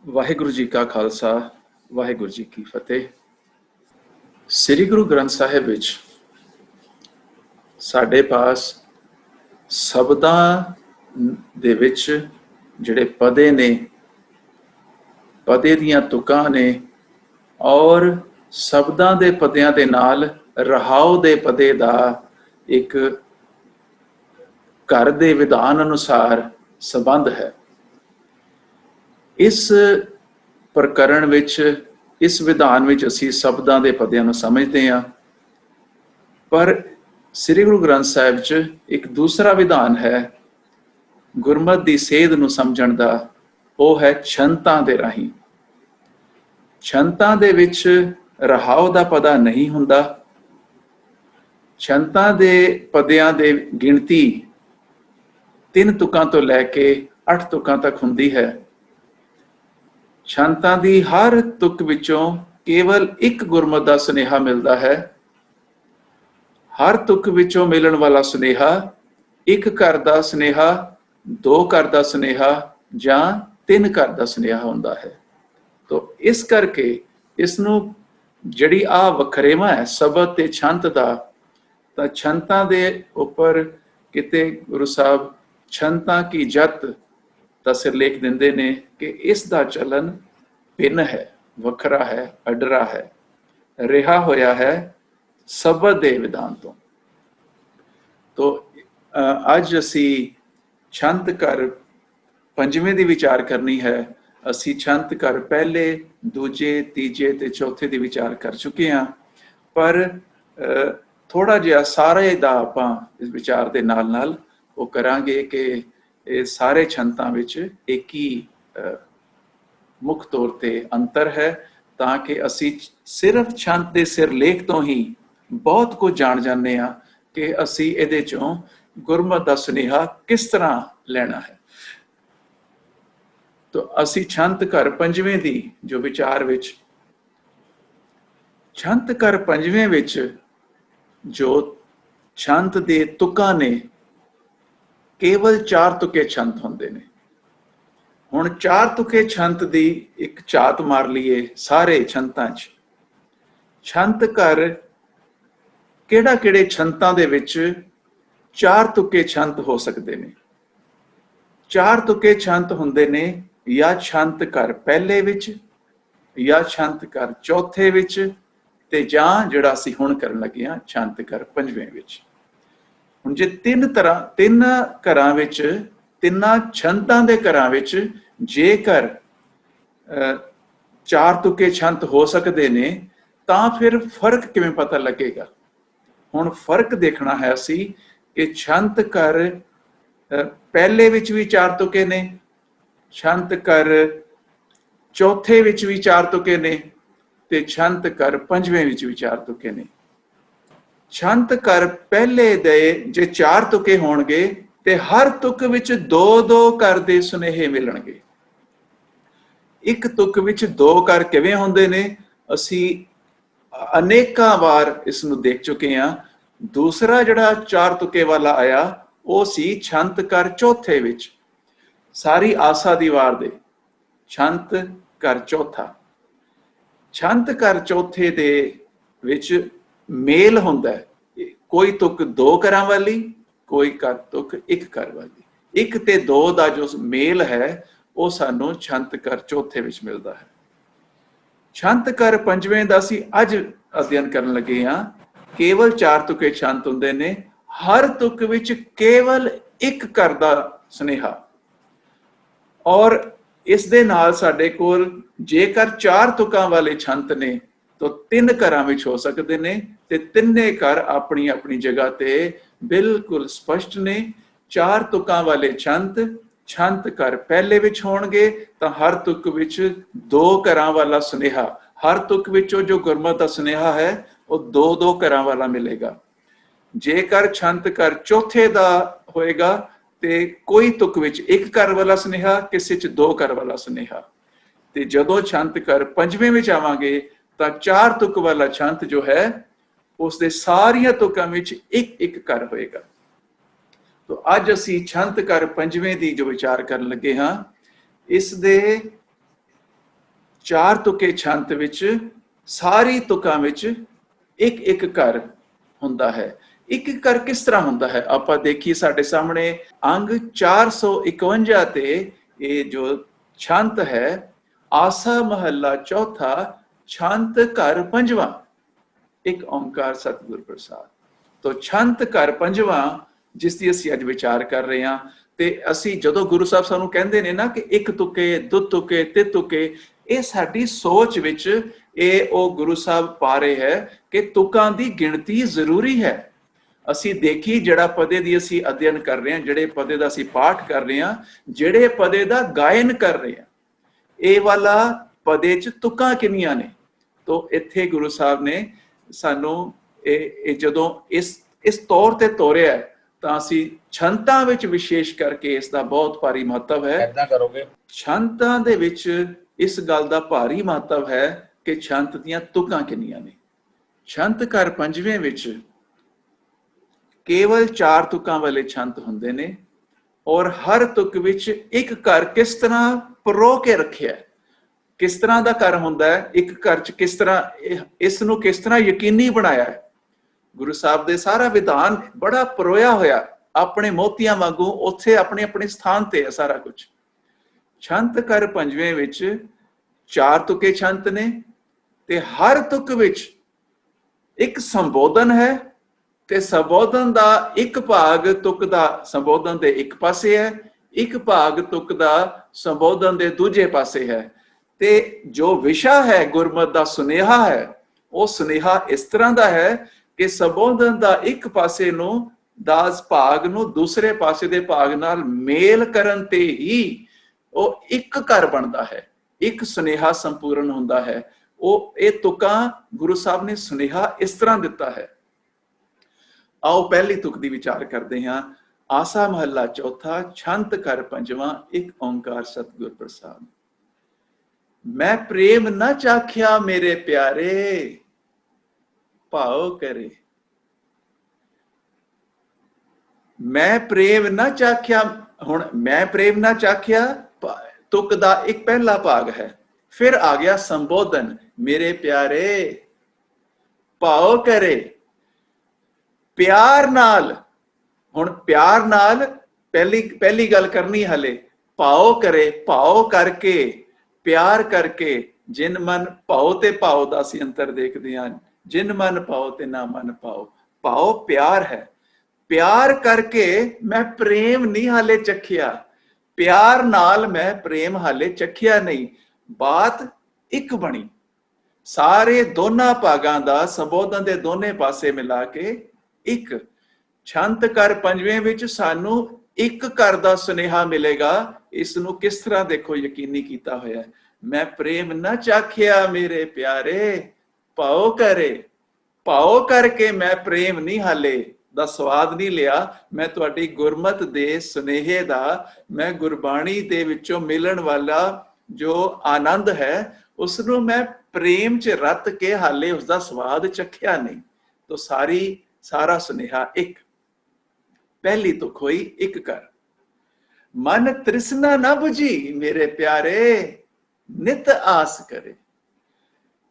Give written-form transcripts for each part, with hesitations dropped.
ਵਾਹਿਗੁਰੂ ਜੀ ਕਾ ਖਾਲਸਾ, ਵਾਹਿਗੁਰੂ ਜੀ ਕੀ ਫਤਿਹ। ਸ੍ਰੀ ਗੁਰੂ ਗ੍ਰੰਥ ਸਾਹਿਬ ਵਿੱਚ ਸਾਡੇ ਪਾਸ ਸ਼ਬਦਾਂ ਦੇ ਵਿੱਚ ਜਿਹੜੇ ਪਦੇ ਨੇ, ਪਦੇ ਦੀਆਂ ਤੁਕਾਂ ਨੇ, ਔਰ ਸ਼ਬਦਾਂ ਦੇ ਪਦਿਆਂ ਦੇ ਨਾਲ ਰਹਾਉ ਦੇ ਪਦੇ ਦਾ ਇੱਕ ਘਰ ਦੇ ਵਿਧਾਨ ਅਨੁਸਾਰ ਸੰਬੰਧ ਹੈ। ਇਸ ਪ੍ਰਕਰਣ ਵਿੱਚ, ਇਸ ਵਿਧਾਨ ਵਿੱਚ ਅਸੀਂ ਸ਼ਬਦਾਂ ਦੇ ਪਦਿਆਂ ਨੂੰ ਸਮਝਦੇ ਹਾਂ, ਪਰ ਸ੍ਰੀ ਗੁਰੂ ਗ੍ਰੰਥ ਸਾਹਿਬ 'ਚ ਇੱਕ ਦੂਸਰਾ ਵਿਧਾਨ ਹੈ ਗੁਰਮਤਿ ਦੀ ਸੇਧ ਨੂੰ ਸਮਝਣ ਦਾ। ਉਹ ਹੈ ਛੰਤਾਂ ਦੇ ਰਾਹੀਂ। ਛੰਤਾਂ ਦੇ ਵਿੱਚ ਰਹਾਉ ਦਾ ਪਦਾ ਨਹੀਂ ਹੁੰਦਾ। ਛੰਤਾਂ ਦੇ ਪਦਿਆਂ ਦੇ ਗਿਣਤੀ 3 ਤੁਕਾਂ ਤੋਂ ਲੈ ਕੇ 8 ਤੁਕਾਂ ਤੱਕ ਹੁੰਦੀ ਹੈ। ਛੰਤਾਂ ਦੀ ਹਰ ਤੁਕ ਵਿੱਚੋਂ ਕੇਵਲ ਇੱਕ ਗੁਰਮਤਿ ਦਾ ਸੁਨੇਹਾ ਮਿਲਦਾ ਹੈ। ਹਰ ਤੁਕ ਵਿੱਚੋਂ ਮਿਲਣ ਵਾਲਾ ਸੁਨੇਹਾ ਇੱਕ ਘਰ ਦਾ ਸੁਨੇਹਾ, 2 ਘਰ ਦਾ ਸੁਨੇਹਾ ਜਾਂ 3 ਘਰ ਦਾ ਸੁਨੇਹਾ ਹੁੰਦਾ ਹੈ। ਤੋ ਇਸ ਕਰਕੇ ਇਸ ਨੂੰ ਜਿਹੜੀ ਆ ਵਖਰੇਵਾਂ ਹੈ ਸ਼ਬਦ ਤੇ ਛੰਤ ਦਾ, ਤਾਂ ਛੰਤਾਂ ਦੇ ਉੱਪਰ ਕਿਤੇ ਗੁਰੂ ਸਾਹਿਬ ਛੰਤਾਂ ਕੀ ਜਤ ਦਾ ਸਿਰਲੇਖ ਦਿੰਦੇ ਨੇ ਕਿ ਇਸ ਦਾ ਚਲਨ ਭਿੰਨ ਹੈ, ਵੱਖਰਾ ਹੈ, ਅਡਰਾ ਹੈ, ਰਿਹਾ ਹੋਇਆ ਹੈ ਸ਼ਬਦ ਦੇ ਵਿਧਾਨ ਤੋਂ। ਤੋ ਅੱਜ ਅਸੀਂ ਛੰਤ ਘਰ ਪੰਜਵੇਂ ਦੀ ਵਿਚਾਰ ਕਰਨੀ ਹੈ। ਅਸੀਂ ਛੰਤ ਘਰ ਪਹਿਲੇ, ਦੂਜੇ, ਤੀਜੇ ਤੇ ਚੌਥੇ ਦੀ ਵਿਚਾਰ ਕਰ ਚੁੱਕੇ ਹਾਂ, ਪਰ ਥੋੜਾ ਜਿਹਾ ਸਾਰੇ ਦਾ ਆਪਾਂ ਇਸ ਵਿਚਾਰ ਦੇ ਨਾਲ ਨਾਲ ਉਹ ਕਰਾਂਗੇ ਕਿ ਇਹ ਸਾਰੇ ਛੰਤਾਂ ਵਿੱਚ ਇੱਕ ਹੀ ਮੁੱਖ ਤੌਰ ਤੇ ਅੰਤਰ ਹੈ, ਤਾਂ ਕਿ ਅਸੀਂ ਸਿਰਫ ਛੰਤ ਦੇ ਸਿਰਲੇਖ ਤੋਂ ਹੀ ਬਹੁਤ ਕੁਝ ਜਾਣ ਜਾਂਦੇ ਹਾਂ ਕਿ ਅਸੀਂ ਇਹਦੇ ਚੋਂ ਗੁਰਮਤਿ ਦਾ ਸੁਨੇਹਾ ਕਿਸ ਤਰ੍ਹਾਂ ਲੈਣਾ ਹੈ। ਤੋ ਅਸੀਂ ਛੰਤ ਘਰ ਪੰਜਵੇਂ ਦੀ ਜੋ ਵਿਚਾਰ ਵਿੱਚ, ਛੰਤ ਘਰ ਪੰਜਵੇਂ ਵਿੱਚ ਜੋ ਛੰਤ ਦੇ ਤੁਕਾਂ ਨੇ, ਕੇਵਲ 4 ਤੁਕੇ ਛੰਤ ਹੁੰਦੇ ਨੇ। ਹੁਣ 4 ਤੁਕੇ ਛੰਤ ਦੀ ਇੱਕ ਝਾਤ ਮਾਰ ਲਈਏ ਸਾਰੇ ਛੰਤਾਂ 'ਚ। ਛੰਤ ਘਰ ਕਿਹੜੇ ਛੰਤਾਂ ਦੇ ਵਿੱਚ 4 ਤੁਕੇ ਛੰਤ ਹੋ ਸਕਦੇ ਨੇ? 4 ਤੁਕੇ ਛੰਤ ਹੁੰਦੇ ਨੇ ਜਾਂ ਛੰਤ ਘਰ ਪਹਿਲੇ ਵਿੱਚ, ਜਾਂ ਛੰਤ ਘਰ ਚੌਥੇ ਵਿੱਚ, ਤੇ ਜਾਂ ਜਿਹੜਾ ਅਸੀਂ ਹੁਣ ਕਰਨ ਲੱਗੇ ਹਾਂ ਛੰਤ ਘਰ ਪੰਜਵੇਂ ਵਿੱਚ। ਹੁਣ ਜੇ 3 ਘਰਾਂ ਵਿੱਚ, 3 ਛੰਤਾਂ ਦੇ ਘਰਾਂ ਵਿੱਚ ਜੇਕਰ 4 ਤੁਕੇ ਛੰਤ ਹੋ ਸਕਦੇ ਨੇ, ਤਾਂ ਫਿਰ ਫਰਕ ਕਿਵੇਂ ਪਤਾ ਲੱਗੇਗਾ? ਹੁਣ ਫਰਕ ਦੇਖਣਾ ਹੈ ਅਸੀਂ ਕਿ ਛੰਤ ਘਰ ਪਹਿਲੇ ਵਿੱਚ ਵੀ 4 ਤੁਕੇ ਨੇ, ਛੰਤ ਘਰ ਚੌਥੇ ਵਿੱਚ ਵੀ 4 ਤੁਕੇ ਨੇ, ਤੇ ਛੰਤ ਘਰ ਪੰਜਵੇਂ ਵਿੱਚ ਵੀ 4 ਤੁਕੇ ਨੇ। ਛੰਤ ਘਰ ਪਹਿਲੇ ਦੇ ਜੇ 4 ਤੁਕੇ ਹੋਣਗੇ ਤੇ ਹਰ ਤੁਕ ਵਿੱਚ 2-2 ਘਰ ਦੇ ਸੁਨੇਹੇ ਮਿਲਣਗੇ। ਇੱਕ ਤੁਕ ਵਿੱਚ 2 ਘਰ ਕਿਵੇਂ ਹੁੰਦੇ ਨੇ? ਅਸੀਂ ਅਨੇਕਾਂ ਵਾਰ ਇਸ ਨੂੰ ਦੇਖ ਚੁੱਕੇ ਹਾਂ। ਦੂਸਰਾ ਜਿਹੜਾ 4 ਤੁਕੇ ਵਾਲਾ ਆਇਆ ਉਹ ਸੀ ਛੰਤ ਘਰ ਚੌਥੇ ਵਿੱਚ, ਸਾਰੀ ਆਸਾ ਦੀ ਵਾਰ ਦੇ ਛੰਤ ਘਰ ਚੌਥਾ। ਛੰਤ ਘਰ ਚੌਥੇ ਦੇ ਵਿੱਚ ਮੇਲ ਹੁੰਦਾ ਹੈ, ਕੋਈ ਤੁਕ 2 ਘਰਾਂ ਵਾਲੀ, ਕੋਈ ਤੁਕ 1 ਘਰ ਵਾਲੀ। 1 ਤੇ 2 ਦਾ ਜੋ ਮੇਲ ਹੈ ਉਹ ਸਾਨੂੰ ਛੰਤ ਘਰ ਚੌਥੇ ਵਿੱਚ ਮਿਲਦਾ ਹੈ। ਛੰਤ ਘਰ ਪੰਜਵੇਂ ਦਾ ਅਸੀਂ ਅੱਜ ਅਧਿਐਨ ਕਰਨ ਲੱਗੇ ਹਾਂ। ਕੇਵਲ 4 ਤੁਕੇ ਛੰਤ ਹੁੰਦੇ ਨੇ, ਹਰ ਤੁਕ ਵਿੱਚ ਕੇਵਲ 1 ਘਰ ਦਾ ਸੁਨੇਹਾ। ਔਰ ਇਸ ਦੇ ਨਾਲ ਸਾਡੇ ਕੋਲ ਜੇਕਰ 4 ਤੁਕਾਂ ਵਾਲੇ ਛੰਤ ਨੇ ਤਾਂ 3 ਘਰਾਂ ਵਿੱਚ ਹੋ ਸਕਦੇ ਨੇ, ਤੇ ਤਿੰਨੇ ਘਰ ਆਪਣੀ ਆਪਣੀ ਜਗ੍ਹਾ ਤੇ ਬਿਲਕੁਲ ਸਪਸ਼ਟ ਨੇ। 4 ਤੁਕਾਂ ਵਾਲੇ ਛੰਤ ਘਰ ਪਹਿਲੇ ਵਿੱਚ ਹੋਣਗੇ ਤਾਂ ਹਰ ਤੁਕ ਵਿੱਚ 2 ਘਰਾਂ ਵਾਲਾ ਸੁਨੇਹਾ, ਹਰ ਤੁਕ ਵਿੱਚੋਂ ਜੋ ਗੁਰਮਤਿ ਦਾ ਸੁਨੇਹਾ ਹੈ ਉਹ 2-2 ਘਰਾਂ ਵਾਲਾ ਮਿਲੇਗਾ। ਜੇਕਰ ਛੰਤ ਘਰ ਚੌਥੇ ਦਾ ਹੋਏਗਾ ਤੇ ਕੋਈ ਤੁਕ ਵਿੱਚ 1 ਘਰ ਵਾਲਾ ਸੁਨੇਹਾ, ਕਿਸੇ 'ਚ 2 ਘਰ ਵਾਲਾ ਸੁਨੇਹਾ। ਤੇ ਜਦੋਂ ਛੰਤ ਘਰ ਪੰਜਵੇਂ ਵਿੱਚ ਆਵਾਂਗੇ ਤਾਂ 4 ਤੁਕ ਵਾਲਾ ਛੰਤ ਜੋ ਹੈ ਉਸ ਦੇ ਸਾਰੀਆਂ ਤੁਕਾਂ ਵਿੱਚ 1-1 ਘਰ ਹੋਏਗਾ। ਤੋ ਅੱਜ ਅਸੀਂ ਛੰਤ ਘਰ ਪੰਜਵੇਂ ਦੀ ਜੋ ਵਿਚਾਰ ਕਰਨ ਲੱਗੇ ਹਾਂ, ਇਸ ਦੇ ਚਾਰ ਤੁਕੇ ਛੰਤ ਵਿੱਚ ਸਾਰੀ ਤੁਕਾਂ ਵਿੱਚ ਇੱਕ ਇੱਕ ਕਰ ਹੁੰਦਾ ਹੈ। ਇੱਕ ਇੱਕ ਕਰ ਕਿਸ ਤਰ੍ਹਾਂ ਹੁੰਦਾ ਹੈ? ਆਪਾਂ ਦੇਖੀਏ ਸਾਡੇ ਸਾਹਮਣੇ ਅੰਗ 451 ਤੇ ਇਹ ਜੋ ਛੰਤ ਹੈ, ਆਸਾ ਮਹੱਲਾ ਚੌਥਾ, ਛੰਤ ਘਰ ਪੰਜਵਾਂ, ਇੱਕ ਓਂਕਾਰ ਸਤਿਗੁਰ ਪ੍ਰਸਾਦ। ਤੋ ਛੰਤ ਘਰ ਪੰਜਵਾਂ ਜਿਸ ਦੀ ਅਸੀਂ ਅੱਜ ਵਿਚਾਰ ਕਰ ਰਹੇ ਹਾਂ, ਤੇ ਅਸੀਂ ਜਦੋਂ ਗੁਰੂ ਸਾਹਿਬ ਸਾਨੂੰ ਕਹਿੰਦੇ ਨੇ ਨਾ ਕਿ ਇੱਕ ਤੁਕੇ, ਦੋ ਤੁਕੇ, ਤੇ ਤੁਕੇ, ਇਹ ਸਾਡੀ ਸੋਚ ਵਿੱਚ ਇਹ ਉਹ ਗੁਰੂ ਸਾਹਿਬ ਪਾ ਰਹੇ ਹੈ ਕਿ ਤੁਕਾਂ ਦੀ ਗਿਣਤੀ ਜ਼ਰੂਰੀ ਹੈ। ਅਸੀਂ ਦੇਖੀ ਜਿਹੜਾ ਪਦੇ ਦੀ ਅਸੀਂ ਅਧਿਐਨ ਕਰ ਰਹੇ ਹਾਂ, ਜਿਹੜੇ ਪਦੇ ਦਾ ਅਸੀਂ ਪਾਠ ਕਰ ਰਹੇ ਹਾਂ, ਜਿਹੜੇ ਪਦੇ ਦਾ ਗਾਇਨ ਕਰ ਰਹੇ ਹਾਂ, ਇਹ ਵਾਲਾ ਪਦੇ ਚ ਤੁਕਾਂ ਕਿੰਨੀਆਂ ਨੇ? ਤੋ ਇੱਥੇ ਗੁਰੂ ਸਾਹਿਬ ਨੇ ਸਾਨੂੰ ਇਹ ਜਦੋਂ ਇਸ ਤੌਰ ਤੇ ਤੋਰਿਆ ਤਾਂ ਅਸੀਂ ਛੰਤਾਂ ਵਿੱਚ ਵਿਸ਼ੇਸ਼ ਕਰਕੇ ਇਸ ਦਾ ਬਹੁਤ ਭਾਰੀ ਮਹੱਤਵ ਹੈ। ਏਦਾਂ ਕਰੋਗੇ, ਛੰਤਾਂ ਦੇ ਵਿੱਚ ਇਸ ਗੱਲ ਦਾ ਭਾਰੀ ਮਹੱਤਵ ਹੈ ਕਿ ਛੰਤ ਦੀਆਂ ਤੁਕਾਂ ਕਿੰਨੀਆਂ ਨੇ। ਛੰਤ ਘਰ ਪੰਜਵੇਂ ਵਿੱਚ ਕੇਵਲ 4 ਤੁਕਾਂ ਵਾਲੇ ਛੰਤ ਹੁੰਦੇ ਨੇ, ਔਰ ਹਰ ਤੁਕ ਵਿੱਚ ਇੱਕ ਘਰ ਕਿਸ ਤਰ੍ਹਾਂ ਪਰੋ ਕੇ ਰੱਖਿਆ, ਕਿਸ ਤਰ੍ਹਾਂ ਦਾ ਘਰ ਹੁੰਦਾ ਹੈ, ਇੱਕ ਘਰ ਚ ਕਿਸ ਤਰ੍ਹਾਂ ਇਸ ਨੂੰ ਕਿਸ ਤਰ੍ਹਾਂ ਯਕੀਨੀ ਬਣਾਇਆ ਹੈ। ਗੁਰੂ ਸਾਹਿਬ ਦੇ ਸਾਰਾ ਵਿਧਾਨ ਬੜਾ ਪਰੋਇਆ ਹੋਇਆ, ਆਪਣੇ ਮੋਤੀਆਂ ਵਾਂਗੂ ਉੱਥੇ ਆਪਣੇ ਆਪਣੇ ਸਥਾਨ ਤੇ ਹੈ ਸਾਰਾ ਕੁਝ। ਛੰਤ ਘਰ ਪੰਜਵੇਂ ਵਿੱਚ 4 ਤੁਕੇ ਛੰਤ ਨੇ, ਤੇ ਹਰ ਤੁਕ ਵਿੱਚ ਇੱਕ ਸੰਬੋਧਨ ਹੈ, ਤੇ ਸੰਬੋਧਨ ਦਾ ਇੱਕ ਭਾਗ ਤੁਕ ਦਾ ਸੰਬੋਧਨ ਦੇ ਇੱਕ ਪਾਸੇ ਹੈ, ਇੱਕ ਭਾਗ ਤੁਕ ਦਾ ਸੰਬੋਧਨ ਦੇ ਦੂਜੇ ਪਾਸੇ ਹੈ। ਤੇ ਜੋ ਵਿਸ਼ਾ ਹੈ ਗੁਰਮਤਿ ਦਾ ਸੁਨੇਹਾ ਹੈ, ਉਹ ਸੁਨੇਹਾ ਇਸ ਤਰ੍ਹਾਂ ਦਾ ਹੈ ਕਿ ਸੰਬੋਧਨ ਦਾ ਇੱਕ ਪਾਸੇ ਨੂੰ ਦਾਸ ਭਾਗ ਨੂੰ ਦੂਸਰੇ ਪਾਸੇ ਦੇ ਭਾਗ ਨਾਲ ਮੇਲ ਕਰਨ ਤੇ ਹੀ ਉਹ ਇੱਕ ਘਰ ਬਣਦਾ ਹੈ, ਇੱਕ ਸੁਨੇਹਾ ਸੰਪੂਰਨ ਹੁੰਦਾ ਹੈ। ਉਹ ਇਹ ਤੁਕਾਂ ਗੁਰੂ ਸਾਹਿਬ ਨੇ ਸੁਨੇਹਾ ਇਸ ਤਰ੍ਹਾਂ ਦਿੱਤਾ ਹੈ। ਆਓ ਪਹਿਲੀ ਤੁਕ ਦੀ ਵਿਚਾਰ ਕਰਦੇ ਹਾਂ। ਆਸਾ ਮਹੱਲਾ ਚੌਥਾ, ਛੰਤ ਘਰ ਪੰਜਵਾਂ, ਇੱਕ ਓਂਕਾਰ ਸਤਿਗੁਰ ਪ੍ਰਸਾਦ। ਮੈਂ ਪ੍ਰੇਮ ਨਾ ਚਾਖਿਆ ਮੇਰੇ ਪਿਆਰੇ, ਭਾਉ ਕਰੇ। ਮੈਂ ਪ੍ਰੇਮ ਨਾ ਚਾਖਿਆ, ਹੁਣ ਮੈਂ ਪ੍ਰੇਮ ਨਾ ਚਾਖਿਆ ਤੁਕ ਦਾ ਇੱਕ ਪਹਿਲਾ ਭਾਗ ਹੈ, ਫਿਰ ਆ ਗਿਆ ਸੰਬੋਧਨ, ਮੇਰੇ ਪਿਆਰੇ ਭਾਉ ਕਰੇ। ਪਿਆਰ ਨਾਲ, ਹੁਣ ਪਿਆਰ ਨਾਲ ਪਹਿਲੀ ਗੱਲ ਕਰਨੀ ਹਲੇ, ਭਾਉ ਕਰੇ, ਭਾਉ ਕਰਕੇ, ਪਿਆਰ ਕਰਕੇ। ਜਿਨ ਮਨ ਭਾਉ ਤੇ ਭਾਉ ਦਾ ਅਸੀਂ ਅੰਤਰ ਦੇਖਦੇ ਹਾਂ, ਜਿਨ ਮਨ ਭਾਉ ਤੇ ਨਾ ਮਨ ਭਾਉ। ਭਾਉ ਪਿਆਰ ਹੈ, ਪਿਆਰ ਕਰਕੇ ਮੈਂ ਪ੍ਰੇਮ ਨਹੀਂ ਹਾਲੇ ਚੱਖਿਆ, ਪਿਆਰ ਨਾਲ ਮੈਂ ਪ੍ਰੇਮ ਹਾਲੇ ਚੱਖਿਆ ਨਹੀਂ। ਬਾਤ ਇੱਕ ਬਣੀ, ਸਾਰੇ ਦੋਨਾਂ ਭਾਗਾਂ ਦਾ ਸੰਬੋਧਨ ਦੇ ਦੋਨੇ ਪਾਸੇ ਮਿਲਾ ਕੇ ਇੱਕ। ਛੰਤ ਘਰ ਪੰਜਵੇਂ ਵਿੱਚ ਸਾਨੂੰ ਇੱਕ ਘਰ ਦਾ ਸੁਨੇਹਾ ਮਿਲੇਗਾ। ਇਸ ਨੂੰ ਕਿਸ ਤਰ੍ਹਾਂ ਦੇਖੋ ਯਕੀਨੀ ਕੀਤਾ ਹੋਇਆ ਹੈ। ਮੈਂ ਪ੍ਰੇਮ ਨਾ ਚਾਖਿਆ ਮੇਰੇ ਪਿਆਰੇ, ਭਾਉ ਕਰੇ। ਭਾਉ ਕਰਕੇ ਮੈਂ ਪ੍ਰੇਮ ਨਹੀਂ ਹਾਲੇ ਦਾ ਸਵਾਦ ਨਹੀਂ ਲਿਆ। ਮੈਂ ਤੁਹਾਡੀ ਗੁਰਮਤ ਦੇ ਸੁਨੇਹੇ ਦਾ, ਮੈਂ ਗੁਰਬਾਣੀ ਦੇ ਵਿੱਚੋਂ ਮਿਲਣ ਵਾਲਾ ਜੋ ਆਨੰਦ ਹੈ, ਉਸ ਨੂੰ ਮੈਂ ਪ੍ਰੇਮ 'ਚ ਰੱਤ ਕੇ ਹਾਲੇ ਉਸ ਦਾ ਸਵਾਦ ਚੱਖਿਆ ਨਹੀਂ। ਤੋ ਸਾਰਾ ਸੁਨੇਹਾ ਇੱਕ। ਪਹਿਲੀ ਤੁਕ ਹੋਈ ਇੱਕ ਕਰ। ਮਨ ਤ੍ਰਿਸ਼ਨਾ ਨਾ ਬੁਝੀ ਮੇਰੇ ਪਿਆਰੇ, ਨਿਤ ਆਸ ਕਰੇ।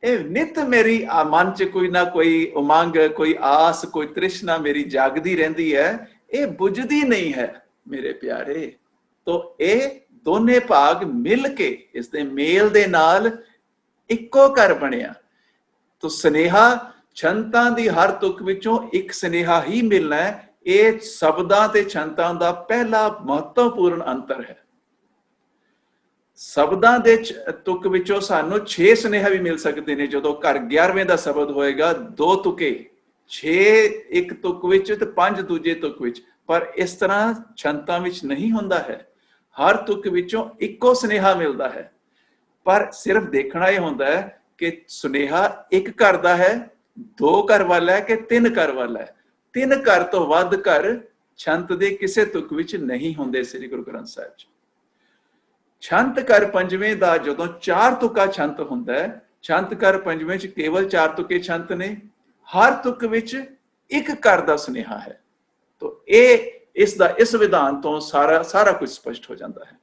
ਇਹ ਨਿਤ ਮੇਰੀ ਮਨ 'ਚ ਕੋਈ ਨਾ ਕੋਈ ਉਮੰਗ, ਕੋਈ ਆਸ, ਕੋਈ ਤ੍ਰਿਸ਼ਨਾ ਮੇਰੀ ਜਾਗਦੀ ਰਹਿੰਦੀ ਹੈ, ਇਹ ਬੁਝਦੀ ਨਹੀਂ ਹੈ ਮੇਰੇ ਪਿਆਰੇ। ਤੋ ਇਹ ਦੋਨੇ ਭਾਗ ਮਿਲ ਕੇ ਇਸ ਦੇ ਮੇਲ ਦੇ ਨਾਲ ਇੱਕੋ ਘਰ ਬਣਿਆ। ਤੋ ਸੁਨੇਹਾ ਛੰਤਾਂ ਦੀ ਹਰ ਤੁਕ ਵਿੱਚੋਂ ਇੱਕ ਸੁਨੇਹਾ ਹੀ ਮਿਲਣਾ ਹੈ। ਇਹ ਸ਼ਬਦਾਂ ਤੇ ਛੰਤਾਂ ਦਾ ਪਹਿਲਾ ਮਹੱਤਵਪੂਰਨ ਅੰਤਰ ਹੈ। ਸ਼ਬਦਾਂ ਦੇ ਤੁਕ ਵਿੱਚੋਂ ਸਾਨੂੰ 6 ਸੁਨੇਹਾ ਵੀ ਮਿਲ ਸਕਦੇ ਨੇ। ਜਦੋਂ ਘਰ 11ਵੇਂ ਦਾ ਸ਼ਬਦ ਹੋਏਗਾ, 2 ਤੁਕੇ, 6 ਇੱਕ ਤੁਕ ਵਿੱਚ ਤੇ 5 ਦੂਜੇ ਤੁਕ ਵਿੱਚ। ਪਰ ਇਸ ਤਰ੍ਹਾਂ ਛੰਤਾਂ ਵਿੱਚ ਨਹੀਂ ਹੁੰਦਾ ਹੈ। ਹਰ ਤੁਕ ਵਿੱਚੋਂ ਇੱਕੋ ਸੁਨੇਹਾ ਮਿਲਦਾ ਹੈ। ਪਰ ਸਿਰਫ ਦੇਖਣਾ ਇਹ ਹੁੰਦਾ ਹੈ ਕਿ ਸੁਨੇਹਾ ਇੱਕ ਘਰ ਦਾ ਹੈ, 2 ਘਰ ਵਾਲਾ ਹੈ ਕਿ 3 ਘਰ ਵਾਲਾ ਹੈ। 3 ਘਰ ਤੋਂ ਵੱਧ ਘਰ ਛੰਤ ਦੇ ਕਿਸੇ ਤੁਕ ਵਿੱਚ ਨਹੀਂ ਹੁੰਦੇ ਸ੍ਰੀ ਗੁਰੂ ਗ੍ਰੰਥ ਸਾਹਿਬ 'ਚ। ਛੰਤ ਘਰ ਪੰਜਵੇਂ ਦਾ ਜਦੋਂ 4 ਤੁਕਾ ਛੰਤ ਹੁੰਦਾ ਹੈ, ਛੰਤ ਘਰ ਪੰਜਵੇਂ 'ਚ ਕੇਵਲ 4 ਤੁਕੇ ਛੰਤ ਨੇ। ਹਰ ਤੁਕ ਵਿੱਚ ਇੱਕ ਘਰ ਦਾ ਸੁਨੇਹਾ ਹੈ। ਤੋ ਇਹ ਇਸ ਵਿਧਾਨ ਤੋਂ ਸਾਰਾ ਕੁਝ ਸਪਸ਼ਟ ਹੋ ਜਾਂਦਾ ਹੈ।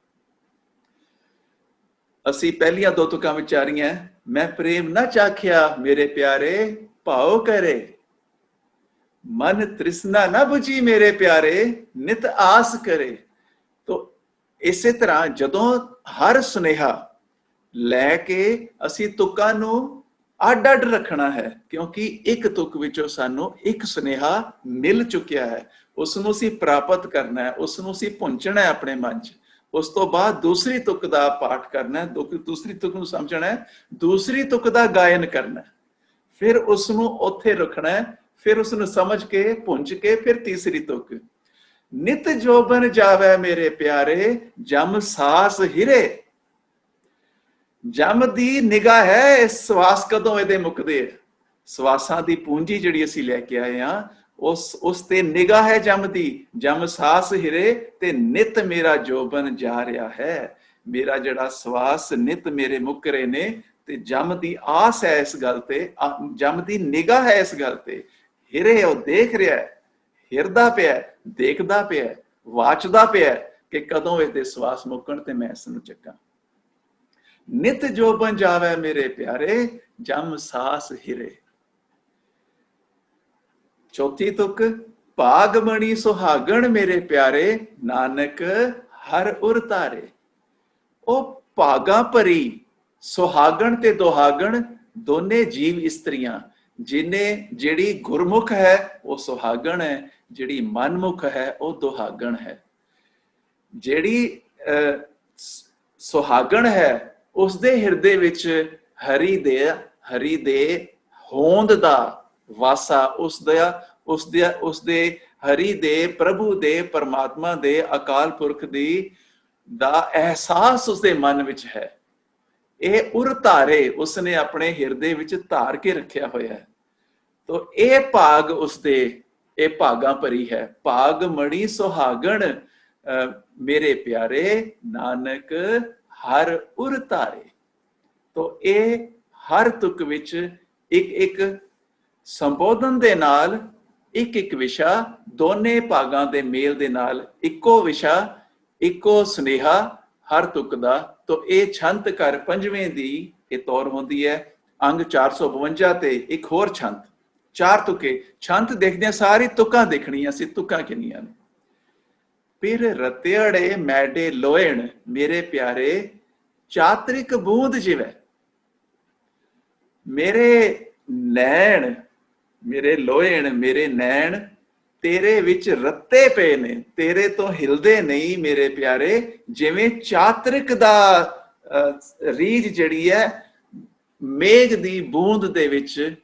ਅਸੀਂ ਪਹਿਲੀਆਂ ਦੋ ਤੁਕਾਂ ਵਿਚਾਰੀਆਂ, ਮੈਂ ਪ੍ਰੇਮ ਨਾ ਚਾਖਿਆ ਮੇਰੇ ਪਿਆਰੇ ਭਾਉ ਕਰੇ, ਮਨ ਤ੍ਰਿਸ਼ਨਾ ਨਾ ਬੁਝੀ ਮੇਰੇ ਪਿਆਰੇ ਨਿਤ ਆਸ ਕਰੇ। ਤੋ ਇਸੇ ਤਰ੍ਹਾਂ ਜਦੋਂ ਹਰ ਸੁਨੇਹਾ ਲੈ ਕੇ ਅਸੀਂ ਤੁਕਾਂ ਨੂੰ ਅੱਡ ਅੱਡ ਰੱਖਣਾ ਹੈ, ਕਿਉਂਕਿ ਇੱਕ ਤੁਕ ਵਿੱਚੋਂ ਸਾਨੂੰ ਇੱਕ ਸੁਨੇਹਾ ਮਿਲ ਚੁੱਕਿਆ ਹੈ, ਉਸ ਨੂੰ ਅਸੀਂ ਪ੍ਰਾਪਤ ਕਰਨਾ ਹੈ, ਉਸ ਨੂੰ ਅਸੀਂ ਪੁੰਚਣਾ ਹੈ ਆਪਣੇ ਮਨ 'ਚ। ਉਸ ਤੋਂ ਬਾਅਦ ਦੂਸਰੀ ਤੁਕ ਦਾ ਪਾਠ ਕਰਨਾ ਹੈ, ਦੂਸਰੀ ਤੁਕ ਨੂੰ ਸਮਝਣਾ ਹੈ, ਦੂਸਰੀ ਤੁਕ ਦਾ ਗਾਇਨ ਕਰਨਾ ਹੈ, ਫਿਰ ਉਸ ਨੂੰ ਉੱਥੇ ਰੱਖਣਾ ਹੈ, ਫਿਰ ਉਸ ਨੂੰ ਸਮਝ ਕੇ ਪੁੰਚ ਕੇ ਫਿਰ ਤੀਸਰੀ ਤੁਕ। ਨਿਤ ਜੋਬਨ ਜਾਵੇ ਮੇਰੇ ਪਿਆਰੇ ਜਮ ਸਾਸ ਹਿਰੇ। ਜਮ ਦੀ ਨਿਗਾਹ ਹੈ, ਇਸ ਸਵਾਸ ਕਦੋਂ ਇਹਦੇ ਮੁੱਕਦੇ, ਸਵਾਸਾਂ ਦੀ ਪੂੰਜੀ ਜਿਹੜੀ ਅਸੀਂ ਲੈ ਕੇ ਆਏ ਹਾਂ, ਉਸ ਤੇ ਨਿਗਾਹ ਹੈ ਜਮ ਦੀ। ਜਮ ਸਾਸ ਹਿਰੇ ਤੇ ਨਿਤ ਮੇਰਾ ਜੋਬਨ ਜਾ ਰਿਹਾ ਹੈ, ਮੇਰਾ ਜਿਹੜਾ ਸਵਾਸ ਨਿਤ ਮੇਰੇ ਮੁੱਕ ਰਹੇ ਨੇ, ਤੇ ਜਮ ਦੀ ਆਸ ਹੈ ਇਸ ਗੱਲ ਤੇ, ਜਮ ਦੀ ਨਿਗਾਹ ਹੈ ਇਸ ਗੱਲ ਤੇ। ਹਿਰੇ ਉਹ ਦੇਖ ਰਿਹਾ ਹੈ, ਹਿਰਦਾ ਪਿਆ, ਦੇਖਦਾ ਪਿਆ, ਵਾਚਦਾ ਪਿਆ ਕਿ ਕਦੋਂ ਇਹਦੇ ਸਵਾਸ ਮੁੱਕਣ ਤੇ ਮੈਂ ਇਸ ਨੂੰ ਚੱਕਾਂ। ਨਿਤ ਜੋਬਨ ਜਾਵੇ ਮੇਰੇ ਪਿਆਰੇ ਜਮ ਸਾਸ ਹਿਰੇ। ਚੌਥੀ ਤੁਕ, ਭਾਗਮਣੀ ਸੁਹਾਗਣ ਮੇਰੇ ਪਿਆਰੇ ਨਾਨਕ ਹਰ ਉਰ ਧਾਰੇ। ਉਹ ਭਾਗਾ ਭਰੀ ਸੁਹਾਗਣ ਤੇ ਦੁਹਾਗਣ ਦੋਨੇ ਜੀਵ ਇਸਤਰੀਆਂ, ਜਿਹੜੀ ਗੁਰਮੁਖ ਹੈ ਉਹ ਸੁਹਾਗਣ ਹੈ, ਜਿਹੜੀ ਮਨਮੁਖ ਹੈ ਉਹ ਦੁਹਾਗਣ ਹੈ। ਜਿਹੜੀ ਸੁਹਾਗਣ ਹੈ ਉਸਦੇ ਹਿਰਦੇ ਵਿੱਚ ਹਰੀ ਦੇ ਹੋਂਦ ਦਾ ਵਾਸਾ, ਉਸਦੇ ਹਰੀ ਦੇ, ਪ੍ਰਭੂ ਦੇ, ਪਰਮਾਤਮਾ ਦੇ, ਅਕਾਲ ਪੁਰਖ ਦਾ ਅਹਿਸਾਸ ਉਸਦੇ ਮਨ ਵਿੱਚ ਹੈ। ਇਹ ਉਰ ਧਾਰੇ ਉਸਨੇ ਆਪਣੇ ਹਿਰਦੇ ਵਿੱਚ ਧਾਰ ਕੇ ਰੱਖਿਆ ਹੋਇਆ ਹੈ। ਤੋ ਇਹ ਭਾਗ ਉਸਦੇ, ਇਹ ਭਾਗਾਂ ਭਰੀ ਹੈ। ਭਾਗ ਮਣੀ ਸੁਹਾਗਣ ਮੇਰੇ ਪਿਆਰੇ ਨਾਨਕ ਹਰ ਉਰ ਧਾਰੇ। ਤੋ ਇਹ ਹਰ ਤੁਕ ਵਿੱਚ ਇੱਕ ਇੱਕ ਸੰਬੋਧਨ ਦੇ ਨਾਲ ਇੱਕ ਇੱਕ ਵਿਸ਼ਾ, ਦੋਨੇ ਭਾਗਾਂ ਦੇ ਮੇਲ ਦੇ ਨਾਲ ਇੱਕੋ ਵਿਸ਼ਾ, ਇੱਕੋ ਸੁਨੇਹਾ ਹਰ ਤੁਕ ਦਾ। ਤੋ ਇਹ ਛੰਤ ਘਰ ਪੰਜਵੇਂ ਦੀ ਇਹ ਤੌਰ ਹੁੰਦੀ ਹੈ। ਅੰਗ 452 ਤੇ ਇੱਕ ਹੋਰ ਛੰਤ, 4 ਤੁਕੇ। ਛੰਤ ਦੇਖਦੇ ਸਾਰੀ ਤੁਕਾਂ ਦੇਖਣੀਆਂ ਸੀ, ਤੁਕਾਂ ਕਿੰਨੀਆਂ ਨੇ। ਫਿਰ ਰਤਿਆੜੇ ਮੈਡੇ ਲੋਇਣ ਮੇਰੇ ਪਿਆਰੇ ਚਾਤਰਿਕ ਬੂੰਦ ਜਿਵੇਂ। ਮੇਰੇ ਨੈਣ, ਮੇਰੇ ਲੋਇਣ, ਮੇਰੇ ਨੈਣ ਤੇਰੇ ਵਿੱਚ ਰੱਤੇ ਪਏ ਨੇ, ਤੇਰੇ ਤੋਂ ਹਿਲਦੇ ਨਹੀਂ ਮੇਰੇ ਪਿਆਰੇ, ਜਿਵੇਂ ਚਾਤਰਿਕ ਦਾ ਰੀਝ ਜਿਹੜੀ ਹੈ ਮੇਘ ਦੀ ਬੂੰਦ ਦੇ ਵਿੱਚ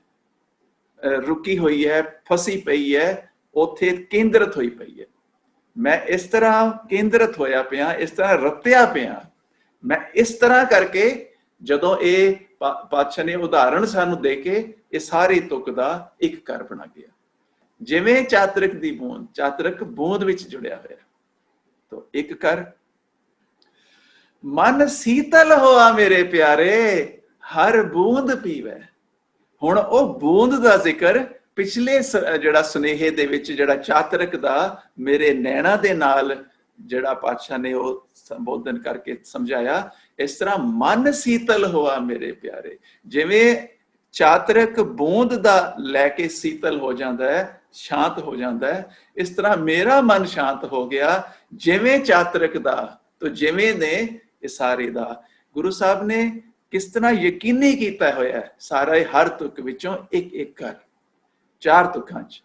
ਰੁਕੀ ਹੋਈ ਹੈ, ਫਸੀ ਪਈ ਹੈ, ਉੱਥੇ ਕੇਂਦਰਿਤ ਹੋਈ ਪਈ ਹੈ। ਮੈਂ ਇਸ ਤਰ੍ਹਾਂ ਕੇਂਦਰਿਤ ਹੋਇਆ ਪਿਆ, ਇਸ ਤਰ੍ਹਾਂ ਰੱਤਿਆ ਪਿਆ। ਮੈਂ ਇਸ ਤਰ੍ਹਾਂ ਕਰਕੇ, ਜਦੋਂ ਇਹ ਪਾਤਸ਼ਾਹ ਨੇ ਉਦਾਹਰਣ ਸਾਨੂੰ ਦੇ ਕੇ ਇਹ ਸਾਰੀ ਤੁਕ ਦਾ ਇੱਕ ਘਰ ਬਣਾ ਗਿਆ, ਜਿਵੇਂ ਚਾਤਰਿਕ ਦੀ ਬੂੰਦ, ਚਾਤਰਿਕ ਬੂੰਦ ਵਿੱਚ ਜੁੜਿਆ ਹੋਇਆ। ਤੋ ਇੱਕ ਘਰ। ਮਨ ਸੀਤਲ ਹੋਆ ਮੇਰੇ ਪਿਆਰੇ ਹਰ ਬੂੰਦ ਪੀਵੇ। ਹੁਣ ਉਹ ਬੂੰਦ ਦਾ ਜ਼ਿਕਰ ਪਿਛਲੇ ਜਿਹੜਾ ਸੁਨੇਹੇ ਦੇ ਵਿੱਚ, ਜਿਹੜਾ ਚਾਤਰਿਕ ਦਾ ਮੇਰੇ ਨੈਣਾ ਦੇ ਨਾਲ ਜਿਹੜਾ ਪਾਤਸ਼ਾਹ ਨੇ ਉਹ ਸੰਬੋਧਨ ਕਰਕੇ ਸਮਝਾਇਆ, ਇਸ ਤਰ੍ਹਾਂ ਮਨ ਸੀਤਲ ਹੋਆ ਮੇਰੇ ਪਿਆਰੇ। ਜਿਵੇਂ ਚਾਤਰਿਕ ਬੂੰਦ ਦਾ ਲੈ ਕੇ ਸੀਤਲ ਹੋ ਜਾਂਦਾ ਹੈ, ਸ਼ਾਂਤ ਹੋ ਜਾਂਦਾ ਹੈ, ਇਸ ਤਰ੍ਹਾਂ ਮੇਰਾ ਮਨ ਸ਼ਾਂਤ ਹੋ ਗਿਆ ਜਿਵੇਂ ਚਾਤਰਿਕ ਦਾ। ਤੋ ਜਿਵੇਂ ਨੇ ਇਹ ਸਾਰੇ ਦਾ ਗੁਰੂ ਸਾਹਿਬ ਨੇ ਕਿਸ ਤਰ੍ਹਾਂ ਯਕੀਨੀ ਕੀਤਾ ਹੋਇਆ ਹੈ, ਸਾਰਾ ਹਰ ਤੁਕ ਵਿੱਚੋਂ ਇੱਕ ਇੱਕ ਕਰ 4 ਤੁਕਾਂ ਚ।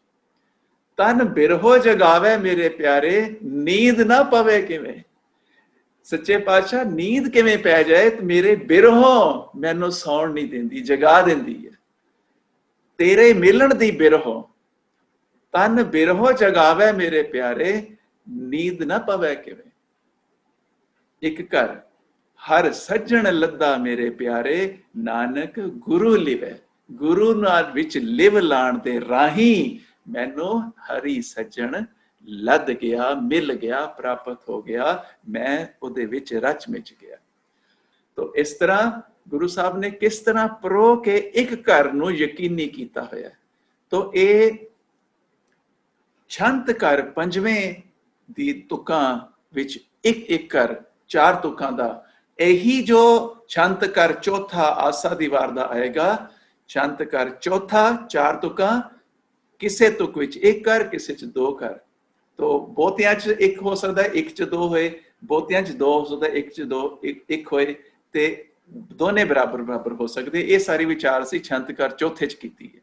ਤਨ ਬਿਰਹੋ ਜਗਾਵੇ ਮੇਰੇ ਪਿਆਰੇ ਨੀਂਦ ਨਾ ਪਵੇ ਕਿਵੇਂ। ਸੱਚੇ ਪਾਤਸ਼ਾਹ ਨੀਂਦ ਕਿਵੇਂ ਪੈ ਜਾਏ, ਤੇ ਮੇਰੇ ਬਿਰਹੋਂ ਮੈਨੂੰ ਸੌਣ ਨਹੀਂ ਦਿੰਦੀ, ਜਗਾ ਦਿੰਦੀ ਹੈ। ਤੇਰੇ ਮਿਲਣ ਦੀ ਬਿਰਹੋਂ, ਤਨ ਬਿਰਹੋ ਜਗਾਵੇ ਮੇਰੇ ਪਿਆਰੇ ਨੀਂਦ ਨਾ ਪਵੇ ਕਿਵੇਂ। ਇੱਕ ਘਰ। ਹਰ ਸੱਜਣ ਲੱਦਾ ਮੇਰੇ ਪਿਆਰੇ ਨਾਨਕ ਗੁਰੂ ਲਿਵੇ। ਗੁਰੂ ਨਾਲ ਵਿੱਚ ਲਿਵ ਲਾਣ ਦੇ ਰਾਹੀਂ ਮੈਨੂੰ ਹਰੀ ਸੱਜਣ ਲੱਦ ਗਿਆ, ਮਿਲ ਗਿਆ, ਪ੍ਰਾਪਤ ਹੋ ਗਿਆ, ਮੈਂ ਉਹਦੇ ਵਿੱਚ ਰਚ ਮਿਚ ਗਿਆ। ਤੋ ਇਸ ਤਰ੍ਹਾਂ ਗੁਰੂ ਸਾਹਿਬ ਨੇ ਕਿਸ ਤਰ੍ਹਾਂ ਪਰੋ ਕੇ ਇੱਕ ਘਰ ਨੂੰ ਯਕੀਨੀ ਕੀਤਾ ਹੋਇਆ। ਤੋ ਇਹ ਛੰਤ ਘਰ ਪੰਜਵੇਂ ਦੀ ਤੁਕਾਂ ਵਿੱਚ ਇੱਕ ਇੱਕ ਘਰ 4 ਤੁਕਾਂ ਦਾ यही जो छंत कर चौथा आसा दी वार दा आएगा। छंत कर चौथा 4 तुकां, किसे तुक विच 1 कर, किसे च 2 कर। तो बहुतियां च 1 हो सकता है, 1 च 2 होए, बहुतियां च 2 हो सकता है, 1 च 2 1 होए, ते दोने बराबर बराबर हो सकते। ये सारी विचार सी छंत कर चौथे च कीती है।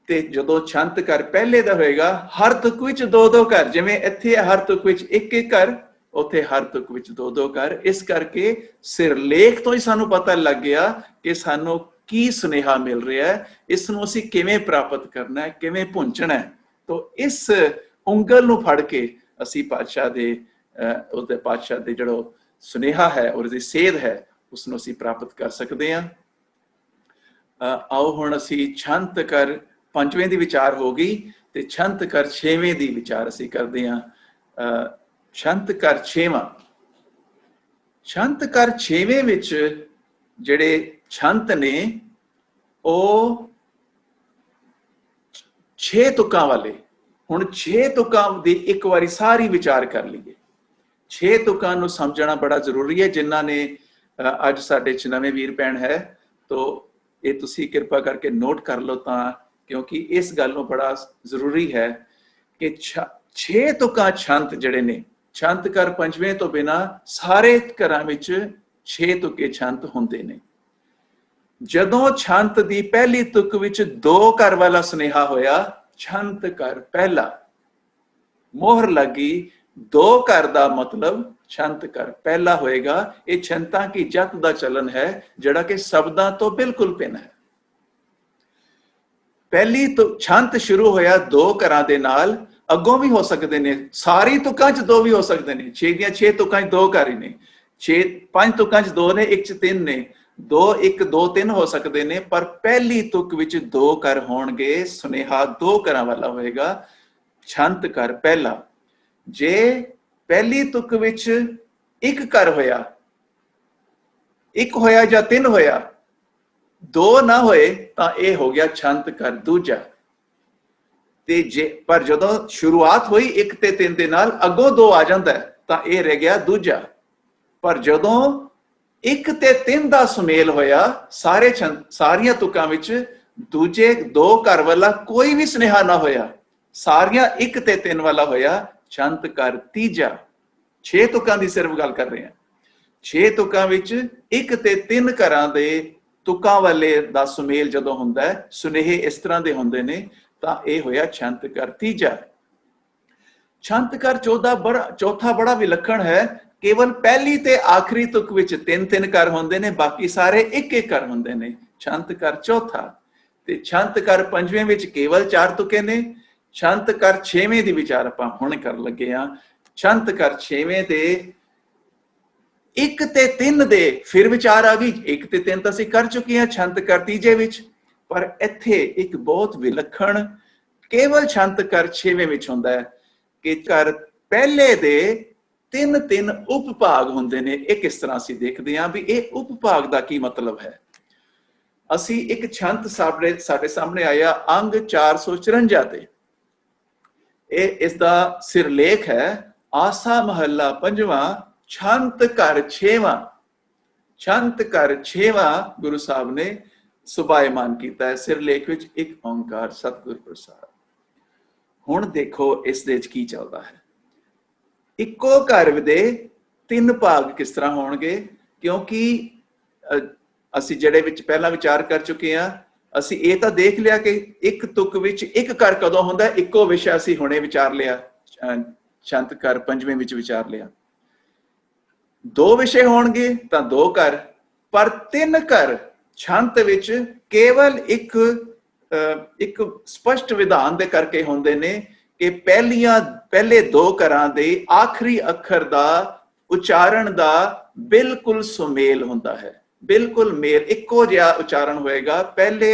ते जदों छंत कर पहले दा होएगा, हर तुक विच 2-2 कर, जिवें इत्थे हर तुक विच 1-1 कर, उत्थे हर तुक विच 2-2 कर। इस करके सिरलेख तो ही सानू पता लग गया कि सानू की सुनेहा मिल रहा है, इसनूं असीं किवें प्राप्त करना है, किवें पुंजना है। तो इस उंगल नूं फड़ के असीं पातशाह दे उहदे पातशाह दे जिहड़ा सुनेहा है और उहदी सेध है, उसनूं असीं प्राप्त कर सकते हैं। आओ हुण असीं छंत कर 5वें दी विचार हो गई, ते छंत कर 6वें दी विचार असीं करदे हां। छंत कर 6वां, छंत कर 6वें विच जिहड़े छंत ने ਉਹ 6 ਤੁਕਾਂ ਵਾਲੇ। ਹੁਣ 6 ਤੁਕਾਂ ਦੀ ਇੱਕ ਵਾਰੀ ਸਾਰੀ ਵਿਚਾਰ ਕਰ ਲਈਏ। 6 ਤੁਕਾਂ ਨੂੰ ਸਮਝਣਾ ਬੜਾ ਜ਼ਰੂਰੀ ਹੈ। ਜਿਨ੍ਹਾਂ ਨੇ ਅੱਜ ਸਾਡੇ ਚ ਨਵੇਂ ਵੀਰ ਭੈਣ ਹੈ, तो ਇਹ ਤੁਸੀਂ ਕਿਰਪਾ ਕਰਕੇ ਨੋਟ ਕਰ ਲਓ, ਤਾਂ ਕਿਉਂਕਿ ਇਸ ਗੱਲ ਨੂੰ ਬੜਾ ਜ਼ਰੂਰੀ ਹੈ ਕਿ 6 ਤੁਕਾਂ ਛੰਤ ਜਿਹੜੇ ਨੇ, ਛੰਤ ਕਰ 5ਵੇਂ ਤੋਂ ਬਿਨਾ ਸਾਰੇ ਘਰਾਂ ਵਿੱਚ 6 ਤੁਕੇ ਛੰਤ ਹੁੰਦੇ ਨੇ। ਜਦੋਂ ਛੰਤ ਦੀ ਪਹਿਲੀ ਤੁਕ ਵਿੱਚ 2 ਘਰ ਵਾਲਾ ਸੁਨੇਹਾ ਹੋਇਆ, ਛੰਤ ਕਰ ਪਹਿਲਾ, ਮੋਹਰ ਲੱਗੀ 2 ਘਰ ਦਾ मतलब ਛੰਤ ਕਰ ਪਹਿਲਾ ਹੋਏਗਾ। ਇਹ ਛੰਤਾਂ ਕੀ ਜਤ ਦਾ ਚਲਨ ਹੈ, ਜਿਹੜਾ ਕਿ ਸ਼ਬਦਾਂ ਤੋਂ ਬਿਲਕੁਲ ਭਿੰਨ ਹੈ। ਪਹਿਲੀ ਛੰਤ ਸ਼ੁਰੂ ਹੋਇਆ 2 ਘਰਾਂ ਦੇ ਨਾਲ, ਅੱਗੋਂ ਵੀ ਹੋ ਸਕਦੇ ਨੇ, ਸਾਰੀ ਤੁਕਾਂ ਚ 2 ਵੀ ਹੋ ਸਕਦੇ ਨੇ। 6 ਦੀਆਂ 6 ਤੁਕਾਂ ਚ 2 ਘਰ ਹੀ ਨੇ, 5 ਤੁਕਾਂ ਚ 2 ਨੇ, 1 ਚ 3 ਨੇ, 2 1 2 3 ਹੋ ਸਕਦੇ ਨੇ, ਪਰ ਪਹਿਲੀ ਤੁਕ ਵਿੱਚ 2 ਘਰ ਹੋਣਗੇ। ਸੁਨੇਹਾ 2 ਘਰਾਂ ਵਾਲਾ ਹੋਏਗਾ, ਛੰਤ ਕਰ ਪਹਿਲਾ। ਜੇ ਪਹਿਲੀ ਤੁਕ ਵਿੱਚ 1 ਘਰ ਹੋਇਆ, 1 ਹੋਇਆ ਜਾਂ 3 ਹੋਇਆ, 2 ਨਾ ਹੋਏ, ਤਾਂ ਇਹ ਹੋ ਗਿਆ ਛੰਤ ਕਰ ਦੂਜਾ। ਤੇ ਜੇ ਪਰ ਜਦੋਂ ਸ਼ੁਰੂਆਤ ਹੋਈ 1 ਤੇ 3 ਦੇ ਨਾਲ, ਅੱਗੋਂ 2 ਆ ਜਾਂਦਾ ਤਾਂ ਇਹ ਰਹਿ ਗਿਆ ਦੂਜਾ। ਪਰ ਜਦੋਂ 1 ਤੇ 3 ਦਾ ਸੁਮੇਲ ਹੋਇਆ, ਸਾਰੀਆਂ ਤੁਕਾਂ ਵਿੱਚ ਦੂਜੇ 2 ਘਰ ਵਾਲਾ ਕੋਈ ਵੀ ਸੁਨੇਹਾ ਨਾ ਹੋਇਆ, ਸਾਰੀਆਂ 1 ਤੇ 3 ਵਾਲਾ ਹੋਇਆ, ਛੰਤ ਕਰ ਤੀਜਾ। 6 ਤੁਕਾਂ ਦੀ ਸਿਰਫ ਗੱਲ ਕਰ ਰਹੇ ਹਾਂ। 6 ਤੁਕਾਂ ਵਿੱਚ 1 ਤੇ 3 ਘਰਾਂ ਦੇ ਤੁਕਾਂ ਵਾਲੇ ਦਾ ਸੁਮੇਲ ਜਦੋਂ ਹੁੰਦਾ ਹੈ, ਸੁਨੇਹੇ ਇਸ ਤਰ੍ਹਾਂ ਦੇ ਹੁੰਦੇ ਨੇ, ਤਾਂ ਇਹ ਹੋਇਆ ਛੰਤ ਕਰ ਤੀਜਾ। ਛੰਤ ਕਰ ਚੌਥਾ ਬੜਾ ਵਿਲੱਖਣ ਹੈ। ਕੇਵਲ ਪਹਿਲੀ ਤੇ ਆਖਰੀ ਤੁਕ ਵਿੱਚ 3-3 ਘਰ ਹੁੰਦੇ ਨੇ, ਬਾਕੀ ਸਾਰੇ 1-1 ਘਰ ਹੁੰਦੇ ਨੇ। ਛੰਤ ਕਰ ਚੌਥਾ। ਤੇ ਛੰਤ ਕਰ 5ਵੇਂ ਵਿੱਚ ਕੇਵਲ 4 ਤੁਕੇ ਨੇ। ਛੰਤ ਕਰ 6ਵੇਂ ਦੀ ਵਿਚਾਰ ਆਪਾਂ ਹੁਣ ਕਰਨ ਲੱਗੇ ਹਾਂ। ਛੰਤ ਕਰ 6ਵੇਂ ਦੇ 1 ਤੇ 3 ਦੇ ਫਿਰ ਵਿਚਾਰ ਆ ਗਈ। 1 ਤੇ 3 ਤਾਂ ਅਸੀਂ ਕਰ ਚੁੱਕੇ ਹਾਂ ਛੰਤ ਕਰ ਤੀਜੇ ਵਿੱਚ, ਪਰ ਇੱਥੇ ਇੱਕ ਬਹੁਤ ਵਿਲੱਖਣ ਕੇਵਲ ਛੰਤ ਕਰ 6ਵੇਂ ਵਿੱਚ ਹੁੰਦਾ ਹੈ ਕਿ ਕਰ ਪਹਿਲੇ ਦੇ 3-3 ਉਪ ਭਾਗ ਹੁੰਦੇ ਨੇ। ਇਹ ਕਿਸ ਤਰ੍ਹਾਂ ਅਸੀਂ ਦੇਖਦੇ ਹਾਂ ਵੀ ਇਹ ਉਪ ਭਾਗ ਦਾ ਕੀ ਮਤਲਬ ਹੈ। ਅਸੀਂ ਇੱਕ ਛੰਤ ਸਾਡੇ ਸਾਹਮਣੇ ਆਇਆ ਅੰਗ 454 ਤੇ, ਇਹ ਇਸ ਦਾ ਸਿਰਲੇਖ ਹੈ ਆਸਾ ਮਹੱਲਾ 5ਵਾਂ, ਛੰਤ ਕਰ 6ਵਾਂ। ਛੰਤ ਕਰ 6ਵਾਂ ਗੁਰੂ ਸਾਹਿਬ ਨੇ ਸੁਭਾਇਮਾਨ ਕੀਤਾ ਹੈ ਸਿਰਲੇਖ ਵਿੱਚ, ਇੱਕ ਓਂਕਾਰ ਸਤਿਗੁਰ ਪ੍ਰਸਾਦ। ਹੁਣ ਦੇਖੋ ਇਸ ਦੇ ਵਿੱਚ ਕੀ ਚੱਲਦਾ ਹੈ। ਇੱਕੋ ਘਰ ਦੇ 3 ਭਾਗ ਕਿਸ ਤਰ੍ਹਾਂ ਹੋਣਗੇ, ਕਿਉਂਕਿ ਅਸੀਂ ਜਿਹੜੇ ਵਿੱਚ ਪਹਿਲਾਂ ਵਿਚਾਰ ਕਰ ਚੁੱਕੇ ਹਾਂ। ਅਸੀਂ ਇਹ ਤਾਂ ਦੇਖ ਲਿਆ ਕਿ ਇੱਕ ਤੁਕ ਵਿੱਚ 1 ਘਰ ਕਦੋਂ ਹੁੰਦਾ, ਇੱਕੋ ਵਿਸ਼ਾ ਅਸੀਂ ਹੁਣੇ ਵਿਚਾਰ ਲਿਆ, ਛੰਤ ਕਰ 5ਵੇਂ ਵਿੱਚ ਵਿਚਾਰ ਲਿਆ। 2 ਵਿਸ਼ੇ ਹੋਣਗੇ ਤਾਂ 2 ਘਰ, ਪਰ 3 ਘਰ ਛੰਤ ਵਿੱਚ ਕੇਵਲ ਇੱਕ ਸਪਸ਼ਟ ਵਿਧਾਨ ਦੇ ਕਰਕੇ ਹੁੰਦੇ ਨੇ ਕਿ ਪਹਿਲੇ 2 ਘਰਾਂ ਦੇ ਆਖਰੀ ਅੱਖਰ ਦਾ ਉਚਾਰਨ ਦਾ ਬਿਲਕੁਲ ਸੁਮੇਲ ਹੁੰਦਾ ਹੈ, ਬਿਲਕੁਲ ਮੇਲ, ਇੱਕੋ ਜਿਹਾ ਉਚਾਰਨ ਹੋਏਗਾ ਪਹਿਲੇ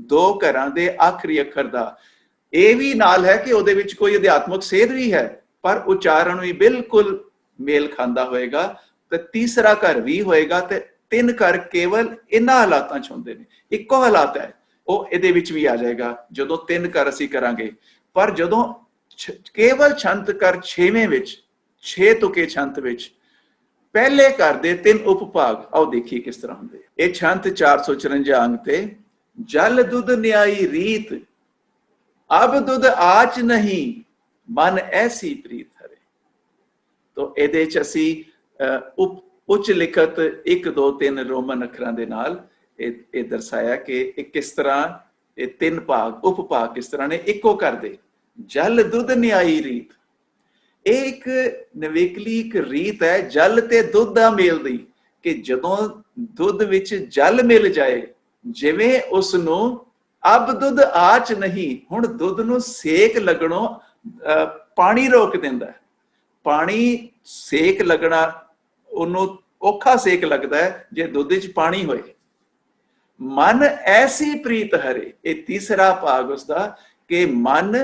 2 ਘਰਾਂ ਦੇ ਆਖਰੀ ਅੱਖਰ ਦਾ। ਇਹ ਵੀ ਨਾਲ ਹੈ ਕਿ ਉਹਦੇ ਵਿੱਚ ਕੋਈ ਅਧਿਆਤਮਕ ਸੇਧ ਵੀ ਹੈ, ਪਰ ਉਚਾਰਨ ਵੀ ਬਿਲਕੁਲ ਮੇਲ ਖਾਂਦਾ ਹੋਏਗਾ। ਤੇ ਤੀਸਰਾ ਘਰ ਵੀ ਹੋਏਗਾ, ਤੇ 3 ਘਰ ਕੇਵਲ ਇਹਨਾਂ ਹਾਲਾਤਾਂ 'ਚ ਹੁੰਦੇ ਨੇ। ਇੱਕੋ ਹਾਲਾਤ ਹੈ, ਉਹ ਇਹਦੇ ਵਿੱਚ ਵੀ ਆ ਜਾਏਗਾ ਜਦੋਂ 3 ਘਰ ਅਸੀਂ ਕਰਾਂਗੇ। ਪਰ ਜਦੋਂ ਕੇਵਲ ਛੰਤ ਕਰ 6ਵੇਂ ਵਿੱਚ, 6 ਤੁਕੇ ਛੰਤ ਵਿੱਚ ਪਹਿਲੇ ਘਰ ਦੇ 3 ਉਪਭਾਗ ਆਓ ਦੇਖੀਏ ਕਿਸ ਤਰ੍ਹਾਂ ਹੁੰਦੇ। ਇਹ ਛੰਤ 454 ਅੰਗ ਤੇ ਜਲ ਦੁੱਧ ਨਿਆਈ ਰੀਤ, ਅਬ ਦੁੱਧ ਆਚ ਨਹੀਂ ਮਨ ਐਸੀ ਪ੍ਰੀਤ ਹਰੇ। ਤੋ ਇਹਦੇ ਚ ਅਸੀਂ ਉੱਚ ਲਿਖਤ 1 2 3 ਰੋਮਨ ਅੱਖਰਾਂ ਦੇ ਨਾਲ ਇਹ ਦਰਸਾਇਆ ਕਿ ਇਹ ਕਿਸ ਤਰ੍ਹਾਂ ਇਹ 3 ਭਾਗ ਉਪਭਾਗ ਕਿਸ ਤਰ੍ਹਾਂ ਨੇ ਇੱਕੋ ਕਰਦੇ। ਜਲ ਦੁੱਧ ਨਿਆਈ ਰੀਤ, ਇਹ ਇੱਕ ਨਵੇਕਲੀ ਇੱਕ ਰੀਤ ਹੈ ਜਲ ਤੇ ਦੁੱਧ ਦਾ ਮੇਲ ਦੀ, ਕਿ ਜਦੋਂ ਦੁੱਧ ਵਿੱਚ ਜਲ ਮਿਲ ਜਾਏ, ਜਿਵੇਂ ਉਸ ਨੂੰ ਅਬ ਦੁੱਧ ਆਚ ਨਹੀਂ, ਹੁਣ ਦੁੱਧ ਨੂੰ ਸੇਕ ਲੱਗਣੋਂ ਪਾਣੀ ਰੋਕ ਦਿੰਦਾ। ਪਾਣੀ ਸੇਕ ਲੱਗਣਾ ਉਹਨੂੰ ਔਖਾ ਸੇਕ ਲੱਗਦਾ ਹੈ ਜੇ ਦੁੱਧ ਵਿੱਚ ਪਾਣੀ ਹੋਏ। ਮਨ ਐਸੀ ਪ੍ਰੀਤ ਹਰੇ, ਇਹ ਤੀਸਰਾ ਭਾਗ ਉਸਦਾ ਕਿ ਮਨ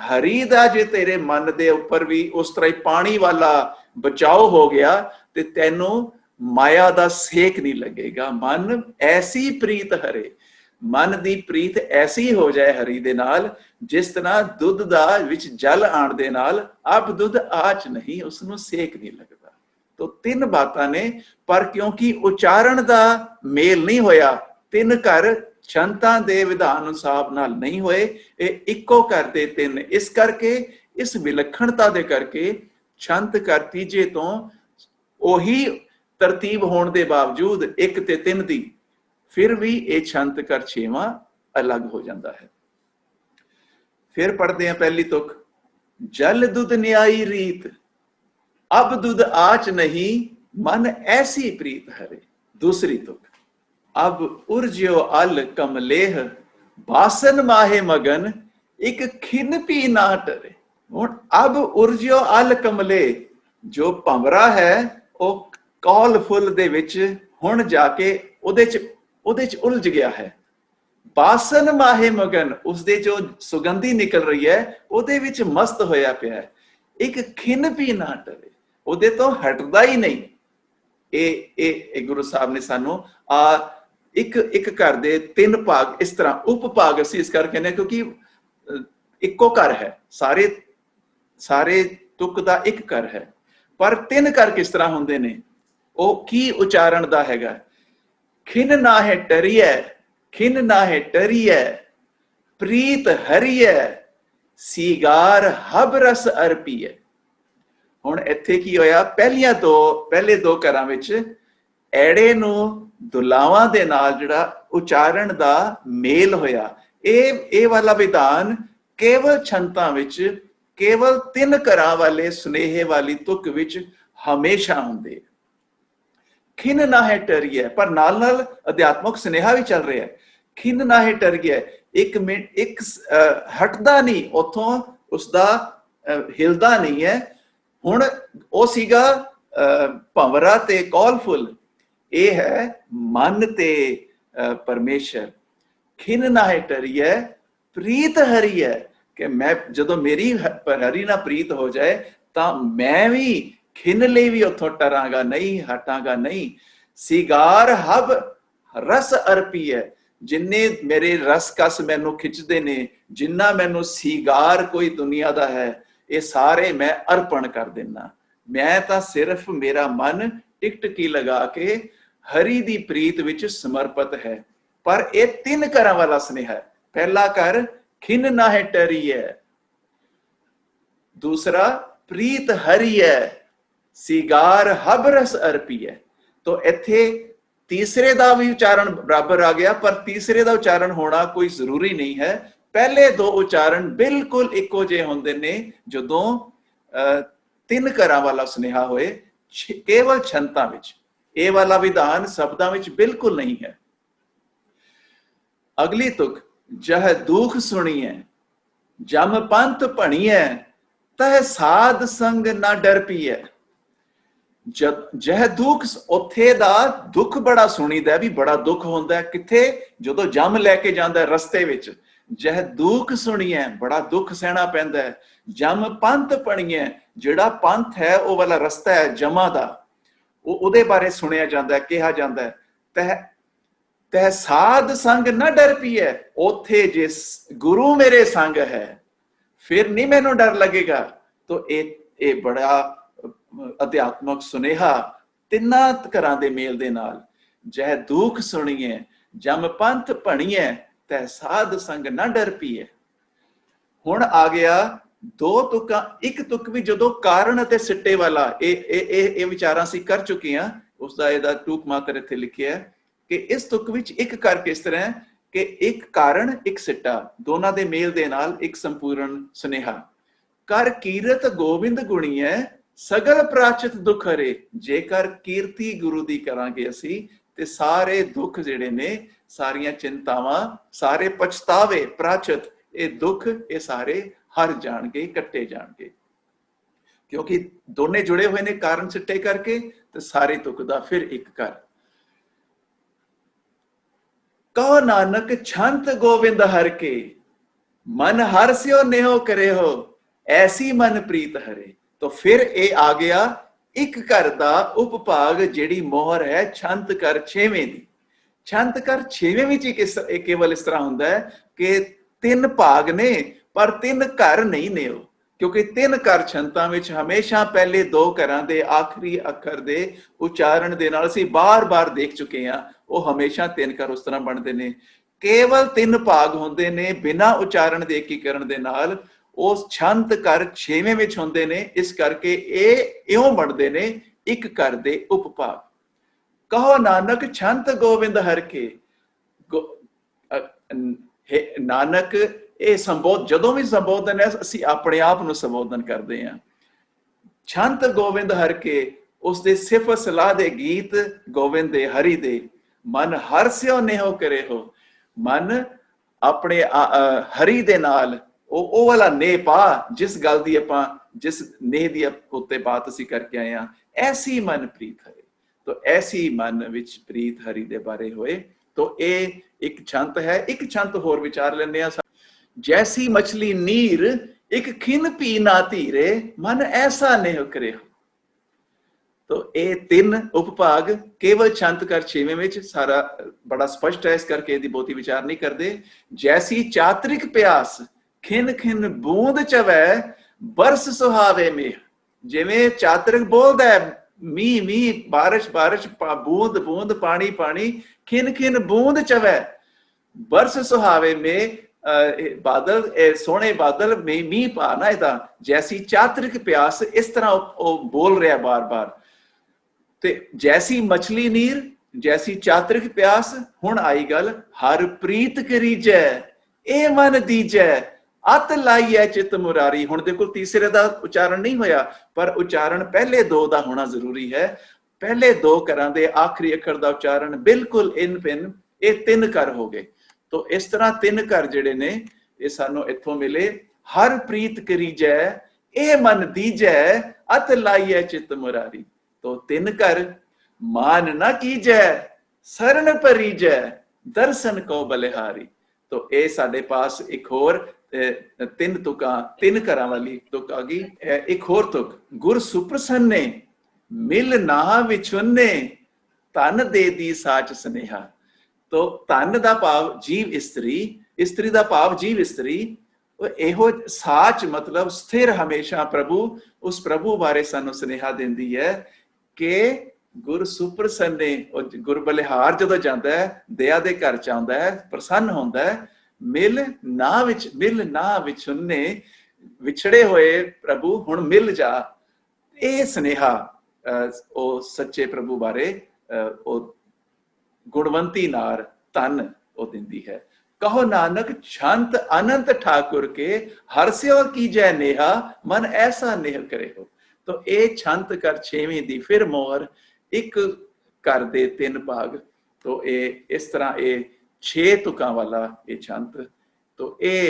ਹਰੀ ਦਾ ਜੇ ਤੇਰੇ ਮਨ ਦੇ ਉੱਪਰ ਵੀ ਉਸ ਤਰ੍ਹਾਂ ਹੀ ਪਾਣੀ ਵਾਲਾ ਬਚਾਓ ਹੋ ਗਿਆ ਤੇ ਤੈਨੂੰ ਮਾਇਆ ਦਾ ਸੇਕ ਨਹੀਂ ਲੱਗੇਗਾ। ਮਨ ਐਸੀ ਪ੍ਰੀਤ ਹਰੇ, ਮਨ ਦੀ ਪ੍ਰੀਤ ਐਸੀ ਹੋ ਜਾਏ ਹਰੀ ਦੇ ਨਾਲ ਜਿਸ ਤਰ੍ਹਾਂ ਦੁੱਧ ਦਾ ਵਿੱਚ ਜਲ ਆਣ ਦੇ ਨਾਲ ਅਬ ਦੁੱਧ ਆਚ ਨਹੀਂ, ਉਸਨੂੰ ਸੇਕ ਨਹੀਂ ਲੱਗਦਾ। ਤੋ 3 ਬਾਤਾਂ ਨੇ, ਪਰ ਕਿਉਂਕਿ ਉਚਾਰਨ ਦਾ ਮੇਲ ਨਹੀਂ ਹੋਇਆ, 3 ਘਰ ਛੰਤਾਂ ਦੇ ਵਿਧਾਨ ਅਨੁਸਾਰ ਨਾਲ ਨਹੀਂ ਹੋਏ, ਇਹ ਇੱਕੋ ਘਰ ਦੇ 3। ਇਸ ਕਰਕੇ ਇਸ ਵਿਲੱਖਣਤਾ ਦੇ ਕਰਕੇ ਛੰਤ ਘਰ ਤੀਜੇ ਤੋਂ ਉਹੀ ਤਰਤੀਬ ਹੋਣ ਦੇ ਬਾਵਜੂਦ 1 ਤੇ 3 ਦੀ, ਫਿਰ ਵੀ ਇਹ ਛੰਤ ਘਰ 6ਵਾਂ ਅਲੱਗ ਹੋ ਜਾਂਦਾ ਹੈ। ਫਿਰ ਪੜ੍ਹਦੇ ਹਾਂ ਪਹਿਲੀ ਤੁਕ, ਜਲ ਦੁੱਧ ਨਿਆਈ ਰੀਤ, ਅਬ ਦੁੱਧ ਆਚ ਨਹੀਂ ਮਨ ਐਸੀ ਪ੍ਰੀਤ ਹਰੇ। ਦੂਸਰੀ ਤੁਕ, ਅਬ ਉਰਜਿਓ ਅਲ ਕਮਲੇਹ ਬਾਸਨ ਮਾਹੇ ਮਗਨ, ਇੱਕ ਖਿਨ ਪੀ ਨਾ ਟਰੇ। ਹੁਣ ਅਬ ਉਰਜਿਓ ਅਲ ਕਮਲੇ, ਜੋ ਭੰਵਰਾ ਹੈ ਉਹ ਕੌਲ ਫੁੱਲ ਦੇ ਵਿੱਚ ਹੁਣ ਜਾ ਕੇ ਉਹਦੇ ਚ ਉਲਝ ਗਿਆ ਹੈ। ਬਾਸਨ ਮਾਹੇ ਮਗਨ, ਉਸਦੇ ਜੋ ਸੁਗੰਧੀ ਨਿਕਲ ਰਹੀ ਹੈ ਉਹਦੇ ਵਿੱਚ ਮਸਤ ਹੋਇਆ ਪਿਆ ਹੈ। ਇੱਕ ਖਿਨ ਪੀ ਨਾ ਟਰੇ, ਉਹਦੇ ਤੋਂ ਹਟਦਾ ਹੀ ਨਹੀਂ। ਇਹ ਗੁਰੂ ਸਾਹਿਬ ਨੇ ਸਾਨੂੰ ਇੱਕ ਘਰ ਦੇ 3 ਭਾਗ ਇਸ ਤਰ੍ਹਾਂ ਉਪਭਾਗ ਅਸੀਂ ਇਸ ਕਰਕੇ ਕਹਿੰਦੇ ਕਿਉਂਕਿ ਇੱਕੋ ਘਰ ਹੈ, ਸਾਰੇ ਤੁਕ ਦਾ ਇੱਕ ਘਰ ਹੈ, ਪਰ 3 ਘਰ ਕਿਸ ਤਰ੍ਹਾਂ ਹੁੰਦੇ ਨੇ ਉਹ ਕੀ ਉਚਾਰਨ ਦਾ ਹੈਗਾ। ਖਿਨ ਨਾ ਹੈ ਟਰੀਐ, ਖਿਨ ਨਾ ਹੈ ਟਰੀਐ ਪ੍ਰੀਤ ਹਰੀਐ, ਸੀਗਾਰ ਹਬ ਰਸ ਅਰਪੀਐ। ਹੁਣ ਇੱਥੇ ਕੀ ਹੋਇਆ, ਪਹਿਲੇ ਦੋ ਘਰਾਂ ਵਿੱਚ ਐੜੇ ਨੂੰ ਦੁਲਾਵਾਂ ਦੇ ਨਾਲ ਜਿਹੜਾ ਉਚਾਰਨ ਦਾ ਮੇਲ ਹੋਇਆ। ਇਹ ਵਾਲਾ ਵਿਧਾਨ ਕੇਵਲ ਛੰਤਾਂ ਵਿੱਚ, ਕੇਵਲ 3 ਘਰਾਂ ਵਾਲੇ ਸੁਨੇਹੇ ਵਾਲੀ ਤੁਕ ਵਿੱਚ ਹਮੇਸ਼ਾ ਹੁੰਦੇ। ਖਿਨ ਨਾ ਹੈ ਟਰੀਐ, ਪਰ ਨਾਲ ਨਾਲ ਅਧਿਆਤਮਕ ਸੁਨੇਹਾ ਵੀ ਚੱਲ ਰਿਹਾ ਹੈ। ਖਿਨ ਨਾ ਹੈ ਟਰੀਐ, ਇੱਕ ਹਟਦਾ ਨਹੀਂ ਉੱਥੋਂ, ਉਸਦਾ ਹਿਲਦਾ ਨਹੀਂ ਹੈ। ਹੁਣ ਉਹ ਸੀਗਾ ਭੰਵਰਾ ਤੇ ਕੌਲ ਫੁੱਲ, ਇਹ ਹੈ ਮਨ ਤੇ ਪਰਮੇਸ਼ਰ। ਖਿਨ ਨਾ ਹੈ ਟਰੀਐ ਪ੍ਰੀਤ ਹਰੀ ਹੈ, ਕਿ ਮੈਂ ਜਦੋਂ ਮੇਰੀ ਹਰੀ ਨਾਲ ਪ੍ਰੀਤ ਹੋ ਜਾਏ ਤਾਂ ਮੈਂ ਵੀ ਖਿਨ ਲਈ ਵੀ ਉੱਥੋਂ ਟਰਾਂਗਾ ਨਹੀਂ, ਹਟਾਂਗਾ ਨਹੀਂ। ਸਿਗਾਰ ਹਬ ਰਸ ਅਰਪੀ ਹੈ, ਜਿੰਨੇ ਮੇਰੇ ਰਸ ਕਸ ਮੈਨੂੰ ਖਿੱਚਦੇ ਨੇ, ਜਿੰਨਾ ਮੈਨੂੰ ਸਿਗਾਰ ਕੋਈ ਦੁਨੀਆ ਦਾ ਹੈ, ਇਹ ਸਾਰੇ ਮੈਂ ਅਰਪਣ ਕਰ ਦਿੰਦਾ। ਮੈਂ ਤਾਂ ਸਿਰਫ ਮੇਰਾ ਮਨ ਟਿਕਟਕੀ ਲਗਾ ਕੇ ਹਰੀ ਦੀ ਪ੍ਰੀਤ ਵਿੱਚ ਸਮਰਪਿਤ ਹੈ। ਪਰ ਇਹ 3 ਘਰਾਂ ਵਾਲਾ ਸੁਨੇਹਾ ਹੈ। ਪਹਿਲਾ ਘਰ ਖਿਨ ਨਾ ਹੈ ਟਰੀ ਹੈ, ਦੂਸਰਾ ਪ੍ਰੀਤ ਹਰੀ ਹੈ, ਸਿਗਾਰ ਹਬ ਰਸ ਅਰਪੀ ਹੈ। ਤੋ ਇੱਥੇ ਤੀਸਰੇ ਦਾ ਵੀ ਉਚਾਰਨ ਬਰਾਬਰ ਆ ਗਿਆ, ਪਰ ਤੀਸਰੇ ਦਾ ਉਚਾਰਨ ਹੋਣਾ ਕੋਈ ਜ਼ਰੂਰੀ ਨਹੀਂ ਹੈ। ਪਹਿਲੇ 2 ਉਚਾਰਨ ਬਿਲਕੁਲ ਇੱਕੋ ਜਿਹੇ ਹੁੰਦੇ ਨੇ ਜਦੋਂ 3 ਘਰਾਂ ਵਾਲਾ ਸੁਨੇਹਾ ਹੋਏ, ਕੇਵਲ ਛੰਤਾਂ ਵਿੱਚ। ਇਹ ਵਾਲਾ ਵਿਧਾਨ ਸ਼ਬਦਾਂ ਵਿੱਚ ਬਿਲਕੁਲ ਨਹੀਂ ਹੈ। ਅਗਲੀ ਤੁਕ, ਜਹ ਦੁਖ ਸੁਣੀਐ ਜਮ ਪੰਥ ਭਣੀਐ, ਤਹ ਸਾਧ ਸੰਗ ਨਾ ਡਰ ਪੀਐ। ਜਹ ਦੁੱਖ, ਉੱਥੇ ਦਾ ਦੁੱਖ ਬੜਾ ਸੁਣੀਦਾ, ਵੀ ਬੜਾ ਦੁੱਖ ਹੁੰਦਾ ਕਿੱਥੇ, ਜਦੋਂ ਜਮ ਲੈ ਕੇ ਜਾਂਦਾ ਰਸਤੇ ਵਿੱਚ। ਜਹ ਦੁੱਖ ਸੁਣੀਐ, ਬੜਾ ਦੁੱਖ ਸਹਿਣਾ ਪੈਂਦਾ ਹੈ। ਜਮ ਪੰਥ ਭਣੀਐ, ਜਿਹੜਾ ਪੰਥ ਹੈ ਉਹ ਵਾਲਾ ਰਸਤਾ ਹੈ ਜਮਾਂ ਦਾ, ਉਹਦੇ ਬਾਰੇ ਸੁਣਿਆ ਜਾਂਦਾ, ਕਿਹਾ ਜਾਂਦਾ। ਤਹ ਸਾਧ ਸੰਗ ਨਾ ਡਰ ਪੀਐ, ਉੱਥੇ ਜੇ ਗੁਰੂ ਮੇਰੇ ਸੰਗ ਹੈ ਫਿਰ ਨਹੀਂ ਮੈਨੂੰ ਡਰ ਲੱਗੇਗਾ। ਤੋ ਇਹ ਬੜਾ ਅਧਿਆਤਮਕ ਸੁਨੇਹਾ ਤਿੰਨਾਂ ਘਰਾਂ ਦੇ ਮੇਲ ਦੇ ਨਾਲ। ਜਹ ਦੁਖ ਸੁਣੀਏ ਜਮ ਪੰਥ ਭਣੀਏ, ਤੈ ਸਾਧ ਸੰਗ ਨਾ ਡਰ ਪੀਏ। ਹੁਣ ਆ ਗਿਆ ਦੋ ਤੁਕਾਂ, ਇੱਕ ਤੁਕ ਵੀ ਜਦੋਂ ਕਾਰਨ ਅਤੇ ਸਿੱਟੇ ਵਾਲਾ, ਇਹ ਵਿਚਾਰਾਂ ਅਸੀਂ ਕਰ ਚੁੱਕੇ ਹਾਂ, ਉਸਦਾ ਇਹਦਾ ਟੂਕ ਮਾਤਰ ਇੱਥੇ ਲਿਖਿਆ ਕਿ ਇਸ ਤੁਕ ਵਿੱਚ ਇੱਕ ਕਰ ਕਿਸ ਤਰ੍ਹਾਂ ਹੈ ਕਿ ਇੱਕ ਕਾਰਨ ਇੱਕ ਸਿੱਟਾ, ਦੋਨਾਂ ਦੇ ਮੇਲ ਦੇ ਨਾਲ ਇੱਕ ਸੰਪੂਰਨ ਸੁਨੇਹਾ। ਕਰ ਕੀਰਤ ਗੋਬਿੰਦ ਗੁਣੀਐ ਸਗਲ ਪ੍ਰਾਚਿਤ ਦੁੱਖ ਹਰੇ। ਜੇਕਰ ਕੀਰਤੀ ਗੁਰੂ ਦੀ ਕਰਾਂਗੇ ਅਸੀਂ ਤੇ ਸਾਰੇ ਦੁੱਖ ਜਿਹੜੇ ਨੇ, ਸਾਰੀਆਂ ਚਿੰਤਾਵਾਂ, ਸਾਰੇ ਪਛਤਾਵੇ, ਪ੍ਰਾਚਿਤ, ਇਹ ਦੁੱਖ, ਇਹ ਸਾਰੇ ਹਰ ਜਾਣਗੇ, ਕੱਟੇ ਜਾਣਗੇ, ਕਿਉਂਕਿ ਦੋਨੇ ਜੁੜੇ ਹੋਏ ਨੇ ਕਾਰਨ ਸਿੱਟੇ ਕਰਕੇ, ਤੇ ਸਾਰੇ ਦੁੱਖ ਦਾ ਫਿਰ ਇੱਕ ਕਰ। ਕਹੋ ਨਾਨਕ ਛੰਤ ਗੋਬਿੰਦ ਹਰ ਕੇ, ਮਨ ਹਰ ਸਿਓ ਨੇਹੋ ਕਰੇ ਹੋ, ਐਸੀ ਮਨ ਪ੍ਰੀਤ ਹਰੇ। तो फिर ये आ गया एक घर का उपभाग, जिहड़ी मोहर है छंत कर छेवें दी। छंत कर छेवें विच केवल इस तरह हुंदा है कि तीन भाग ने पर तीन घर नहीं ने, क्योंकि तीन घर छंतां विच हमेशा पहले दो घरां दे आखिरी अखर दे उच्चारण दे नाल असीं बार-बार देख चुके हैं, वो हमेशा तीन घर उस तरह बनते ने। केवल तीन भाग हुंदे ने बिना उच्चारण दे एकीकरण दे नाल, उस छंत कर छेवें विच हुंदे ने, इस करके इउं बनदे ने एक घर दे उपभाग। कहो नानक छंत गोविंद हर के, नानक ये संबोध, जदों भी संबोधन है असीं अपने आप नूं संबोधन करदे हां। छंत गोविंद हर के, उसदे सिफत सलाह दे गीत गोविंद दे हरि दे। मन हर सिओ नेहो करे हो, मन अपने हरि दे नाल ਉਹ ਵਾਲਾ ਨੇ ਪਾ, जिस गल दी आपां, जिस ने दी उत्ते बात असीं करके आए हां, ऐसी मन प्रीत हरे। तो ऐसी मन विच प्रीत हरि दे बारे होए। तो ये एक छंत है। एक छंत होर विचार लेने आ। जैसी मछली नीर एक खिन पी ना धीरे, मन ऐसा नेह करे हो। तो ये तीन उपभाग केवल छंत कर छेवें विच सारा बड़ा स्पष्ट है, इस करके इहदी बहुती विचार नहीं करते। जैसी चातरिक प्यास खिन खिन बूंद चवै बरस सुहावे में, जिवें चातरिक बोलदा है मीह मीह, बारिश बारिश, बूंद बूंद, पानी पानी, खिन खिन बूंद चवै बरस सुहावे में, बादल सोहणे बादल में मीह पा ना। इहदा जैसी चातरिक प्यास, इस तरह वो बोल रहा बार बार। ते जैसी मछली नीर, जैसी चातरिक प्यास। हुण आई गल हर प्रीत करीजै ए मन दीजै, अत लाइए चित मुरारी। हुण देखो तीसरे का उच्चारण नहीं होया, पर उच्चारण पहले दो का होना जरूरी है। पहले दो घरां दे आखिरी अखर का उच्चारण बिल्कुल इन पिन, ये तीन घर हो गए। तो इस तरह तीन घर जिहड़े ने ये सानू इत्थों मिले। हर प्रीत करीजै ए मन दीजै, अत लाइए चित मुरारी। तो तीन घर मान ना कीजै शरण परीजै, दर्शन को बलिहारी। तो ये साडे पास एक होर तीन तुकां, तीन घरां वाली तुक आ गई। एक होर तुक, गुर सुप्रसन्ने मिल ना विछुन्ने, धन दे दी साच स्नेहा। तो धन दा भाव जीव इस्त्री, इस्त्री दा भाव जीव इस्त्री। इहो साच मतलब स्थिर, हमेशा प्रभु, उस प्रभु बारे सानू स्नेहा दिंदी है कि गुर सुप्रसन्ने, गुर बलिहार जदों जांदा है, दया दे घर च आउंदा है, प्रसन्न होंदा है। मिल ना विछुन्ने, विछड़े हुए प्रभु हुण मिल जा। ये स्नेहा ओ सच्चे प्रभु बारे ओ गुणवंती नार धन ओ दिंदी है। कहो नानक छंत अनंत ठाकुर के, हर सिओ कीजै नेहा, मन ऐसा नेह करे हो। तो ये छंत कर छेवीं दी फिर मोहर, एक घर दे तीन भाग। तो ये इस तरह ये 6 तुकां वाला ये छंत। तो ये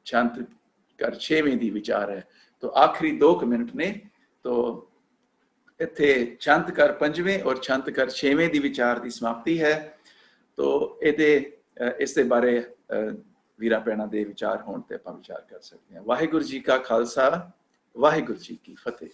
छंत कर छेवीं दी विचार है। तो आखिरी 2 मिनट ने, तो इत्थे छंत कर पंजवें और छंत कर छेवें दी विचार की समाप्ति है। तो ये इस दे बारे वीरा भैणां दे विचार होण ते आपां विचार कर सकते हैं। वाहिगुरू जी का खालसा, वाहिगुरू जी की फतेह।